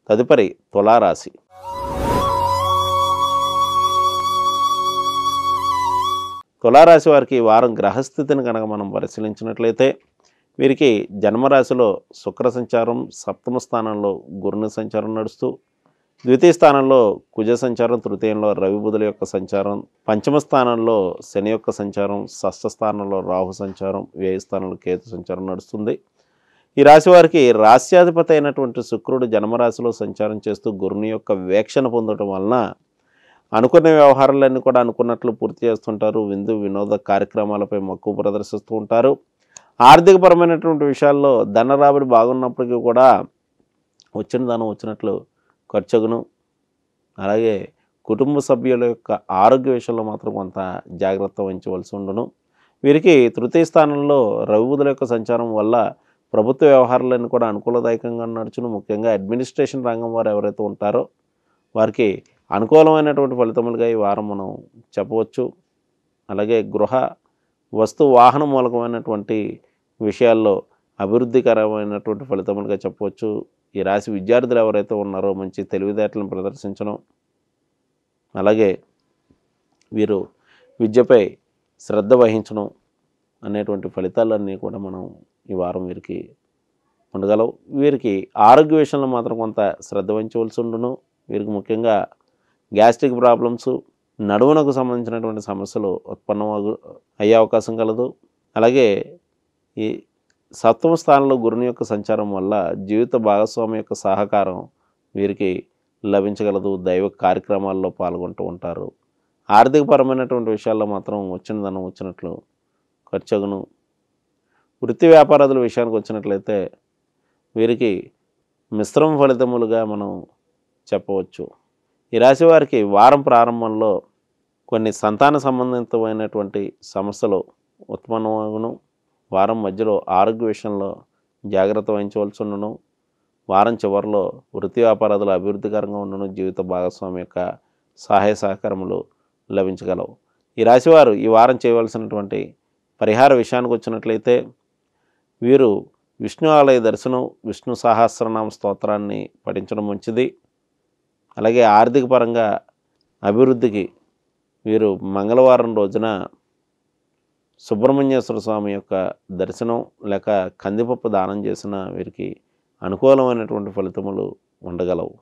తదుపరి తులారాశి. తులారాశి వారికి ఈ వారం గ్రహస్థితిని కనుక మనం పరిశీలించినట్లయితే వీరికి జన్మరాశిలో శుక్ర సంచారం, సప్తమ స్థానంలో గురుని సంచారం నడుస్తూ, ద్వితీయ స్థానంలో కుజ సంచారం, తృతీయంలో రవి బుధుల యొక్క సంచారం, పంచమ స్థానంలో శని యొక్క సంచారం, షష్ఠ స్థానంలో రాహు సంచారం, వ్యయ స్థానంలో కేతు సంచారం నడుస్తుంది. ఈ రాశి వారికి రాశ్యాధిపతి అయినటువంటి శుక్రుడు జన్మరాశిలో సంచారం చేస్తూ గురుని యొక్క వీక్షణ పొందడం వలన అనుకున్న వ్యవహారాలన్నీ కూడా అనుకున్నట్లు పూర్తి చేస్తుంటారు. విందు వినోద కార్యక్రమాలపై మక్కువ ప్రదర్శిస్తూ ఉంటారు. ఆర్థికపరమైనటువంటి విషయాల్లో ధన రాబడి బాగున్నప్పటికీ కూడా వచ్చిన ధనం వచ్చినట్లు ఖర్చుగును. అలాగే కుటుంబ సభ్యుల యొక్క ఆరోగ్య విషయంలో మాత్రం కొంత జాగ్రత్త వహించవలసి ఉండును. వీరికి తృతీయ స్థానంలో రవి బుధుల యొక్క సంచారం వల్ల ప్రభుత్వ వ్యవహారాలన్నీ కూడా అనుకూలదాయకంగా నడుచును. ముఖ్యంగా అడ్మినిస్ట్రేషన్ రంగం వారు ఎవరైతే ఉంటారో వారికి అనుకూలమైనటువంటి ఫలితములుగా ఈ వారం మనం చెప్పవచ్చు. అలాగే గృహ వస్తు వాహన మూలకమైనటువంటి విషయాల్లో అభివృద్ధికరమైనటువంటి ఫలితములుగా చెప్పవచ్చు. ఈ రాశి విద్యార్థులు ఎవరైతే ఉన్నారో మంచి తెలివితేటలను ప్రదర్శించడం, అలాగే వీరు విద్యపై శ్రద్ధ వహించడం అనేటువంటి ఫలితాలన్నీ కూడా మనం ఈ వారం వీరికి ఉండగలవు. వీరికి ఆరోగ్య విషయంలో మాత్రం కొంత శ్రద్ధ వహించవలసి ఉండును. వీరికి ముఖ్యంగా గ్యాస్ట్రిక్ ప్రాబ్లమ్స్, నడుమునకు సంబంధించినటువంటి సమస్యలు అయ్యే అవకాశం కలదు. అలాగే ఈ సప్తమ స్థానంలో గురుని యొక్క సంచారం వల్ల జీవిత భాగస్వామి యొక్క సహకారం వీరికి లభించగలదు. దైవ కార్యక్రమాల్లో పాల్గొంటూ ఉంటారు. ఆర్థికపరమైనటువంటి విషయాల్లో మాత్రం వచ్చిన ధనం వచ్చినట్లు ఖర్చుగును. వృత్తి వ్యాపారాదుల విషయానికి వచ్చినట్లయితే వీరికి మిశ్రమ ఫలితములుగా మనం చెప్పవచ్చు. ఈ రాశి వారికి వారం ప్రారంభంలో కొన్ని సంతాన సంబంధితమైనటువంటి సమస్యలు ఉత్పన్నమగును. వారం మధ్యలో ఆరోగ్య విషయంలో జాగ్రత్త వహించవలసి ఉండును. వారం చివరిలో వృత్తి వ్యాపారాదులు అభివృద్ధికరంగా ఉండును. జీవిత భాగస్వామి యొక్క సహాయ సహకారములు లభించగలవు. ఈ రాశివారు ఈ వారం చేయవలసినటువంటి పరిహార విషయానికి వచ్చినట్లయితే వీరు విష్ణు ఆలయ దర్శనం, విష్ణు సహస్రనామ స్తోత్రాన్ని పఠించడం మంచిది. అలాగే ఆర్థిక పరంగా అభివృద్ధికి వీరు మంగళవారం రోజున సుబ్రహ్మణ్యేశ్వర స్వామి యొక్క దర్శనం లేక కందిపప్పు దానం చేసిన వీరికి అనుకూలమైనటువంటి ఫలితములు ఉండగలవు.